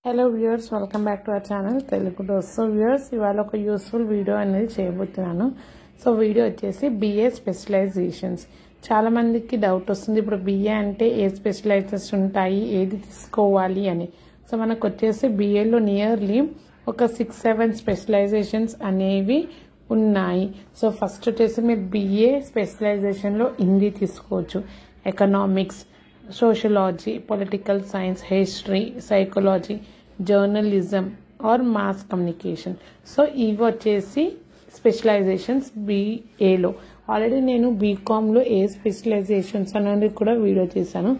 Hello viewers, welcome back to our channel Telugu dose. So viewers, ఇవాళ ఒక useful video అనేది చేయబోతున్నాను. సో వీడియో వచ్చేసి బిఏ స్పెషలైజేషన్స్. చాలా మందికి డౌట్ వస్తుంది, ఇప్పుడు బిఏ అంటే ఏ స్పెషలైజేషన్స్ ఉంటాయి, ఏది తీసుకోవాలి అని. సో మనకు వచ్చేసి బిఏలో నియర్లీ ఒక 6-7 స్పెషలైజేషన్స్ అనేవి ఉన్నాయి. సో ఫస్ట్ వచ్చేసి మీరు బిఏ స్పెషలైజేషన్లో హిందీ తీసుకోవచ్చు, economics, sociology, political science, history, psychology, journalism or mass communication. So ఇవి వచ్చేసి స్పెషలైజేషన్స్ బిఏలో. ఆల్రెడీ నేను బీకామ్లో ఏ స్పెషలైజేషన్స్ అనేది కూడా వీడియో చేశాను.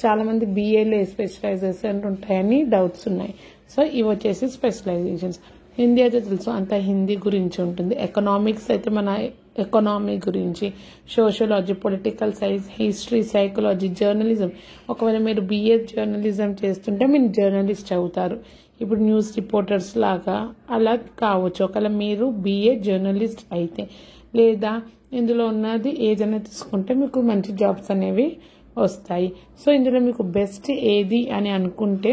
చాలామంది బిఏలో ఏ స్పెషలైజేషన్స్ ఉంటాయని డౌట్స్ ఉన్నాయి. సో ఇవి వచ్చేసి స్పెషలైజేషన్స్. హిందీ అయితే తెలుసు, అంత హిందీ గురించి ఉంటుంది. ఎకనామిక్స్ అయితే మన ఎకనామీ గురించి, sociology, political science, history, psychology, journalism. ఒకవేళ మీరు బిఏ జర్నలిజం చేస్తుంటే మీరు జర్నలిస్ట్ అవుతారు. ఇప్పుడు న్యూస్ రిపోర్టర్స్ లాగా అలా కావచ్చు ఒకవేళ మీరు బిఏ జర్నలిస్ట్ అయితే. లేదా ఇందులో ఉన్నది ఏదైనా తీసుకుంటే మీకు మంచి జాబ్స్ అనేవి వస్తాయి. సో ఇందులో మీకు బెస్ట్ ఏది అని అనుకుంటే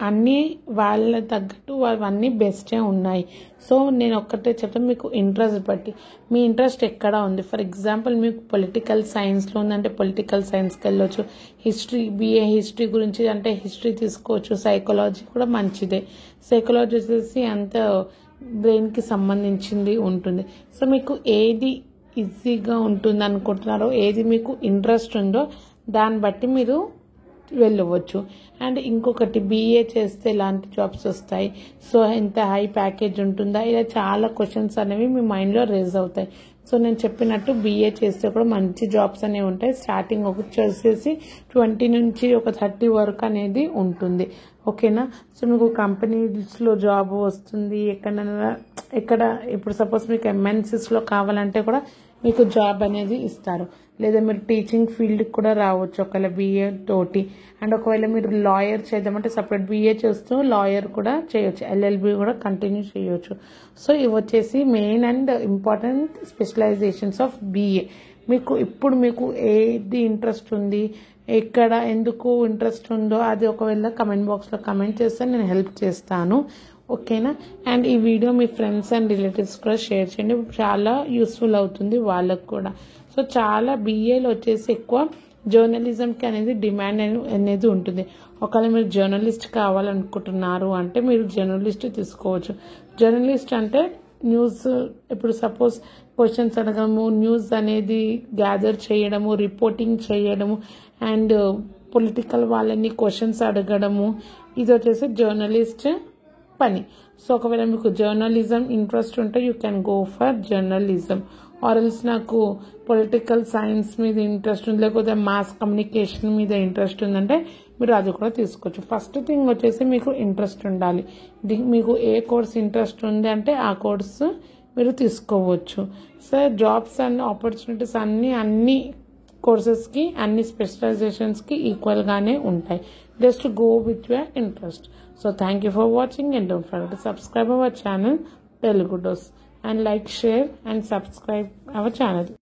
అన్నీ వాళ్ళ తగ్గట్టు అవన్నీ బెస్టే ఉన్నాయి. సో నేను ఒక్కటే చెప్తాను, మీకు ఇంట్రెస్ట్ బట్టి మీ ఇంట్రెస్ట్ ఎక్కడ ఉంది. ఫర్ ఎగ్జాంపుల్ మీకు పొలిటికల్ సైన్స్లో ఉందంటే పొలిటికల్ సైన్స్కి వెళ్ళొచ్చు. హిస్టరీ, బిఏ హిస్టరీ గురించి అంటే హిస్టరీ తీసుకోవచ్చు. సైకాలజీ కూడా మంచిదే. సైకాలజీ వచ్చేసి అంత బ్రెయిన్కి సంబంధించింది ఉంటుంది. సో మీకు ఏది ఈజీగా ఉంటుంది అనుకుంటున్నారో, ఏది మీకు ఇంట్రెస్ట్ ఉందో దాన్ని బట్టి మీరు వెళ్ళవచ్చు. అండ్ ఇంకొకటి, బిఏ చేస్తే ఎలాంటి జాబ్స్ వస్తాయి, సో ఎంత హై ప్యాకేజ్ ఉంటుందా, ఇలా చాలా క్వశ్చన్స్ అనేవి మీ మైండ్లో రేజ్ అవుతాయి. సో నేను చెప్పినట్టు బిఏ చేస్తే కూడా మంచి జాబ్స్ అనేవి ఉంటాయి. స్టార్టింగ్ వచ్చేసి 20 నుంచి ఒక 30 వరకు అనేది ఉంటుంది. ఓకేనా. సో మీకు కంపెనీస్లో జాబ్ వస్తుంది. ఎక్కడ ఇప్పుడు సపోజ్ మీకు ఎంఎన్సీస్లో కావాలంటే కూడా మీకు జాబ్ అనేది ఇస్తారు. లేదా మీరు టీచింగ్ ఫీల్డ్కి కూడా రావచ్చు ఒకవేళ బిఏ తోటి. అండ్ ఒకవేళ మీరు లాయర్ చేద్దామంటే సపరేట్ బిఏ చేస్తూ లాయర్ కూడా చేయొచ్చు, ఎల్ఎల్బి కూడా కంటిన్యూ చేయొచ్చు. సో ఇవి వచ్చేసి main and important specializations of BA. మీకు ఏది ఇంట్రెస్ట్ ఉంది, ఎక్కడ ఎందుకు ఇంట్రెస్ట్ ఉందో అది ఒకవేళ కమెంట్ బాక్స్లో కమెంట్ చేస్తే నేను హెల్ప్ చేస్తాను. ఓకేనా. అండ్ ఈ video me friends and relatives కూడా షేర్ చేయండి, చాలా యూస్ఫుల్ అవుతుంది వాళ్ళకు కూడా. సో చాలా బిఏలో వచ్చేసి ఎక్కువ జర్నలిజంకి అనేది డిమాండ్ అనేది ఉంటుంది. ఒకవేళ మీరు జర్నలిస్ట్ కావాలనుకుంటున్నారు అంటే మీరు జర్నలిస్ట్ తీసుకోవచ్చు. జర్నలిస్ట్ అంటే న్యూస్, ఇప్పుడు సపోజ్ క్వశ్చన్స్ అడగడము, న్యూస్ అనేది గ్యాదర్ చేయడము, రిపోర్టింగ్ చేయడము, అండ్ పొలిటికల్ వాళ్ళని క్వశ్చన్స్ అడగడము, ఇది వచ్చేసి జర్నలిస్ట్ పని. సో ఒకవేళ మీకు జర్నలిజం ఇంట్రెస్ట్ ఉంటే you can go for journalism. Or else నాకు పొలిటికల్ సైన్స్ మీద ఇంట్రెస్ట్ ఉంది, లేకపోతే మాస్ కమ్యూనికేషన్ మీద ఇంట్రెస్ట్ ఉందంటే మీరు అది కూడా తీసుకోవచ్చు. ఫస్ట్ థింగ్ వచ్చేసి మీకు ఇంట్రెస్ట్ ఉండాలి. మీకు ఏ కోర్స్ ఇంట్రెస్ట్ ఉంది అంటే ఆ కోర్స్ మీరు తీసుకోవచ్చు. సో జాబ్స్ అండ్ ఆపర్చునిటీస్ అన్ని కోర్సెస్కి, అన్ని స్పెషలైజేషన్స్కి ఈక్వల్గానే ఉంటాయి. Just go with your interest. So thank you for watching and don't forget to subscribe our channel Telugu Dose and like, share and subscribe our channel.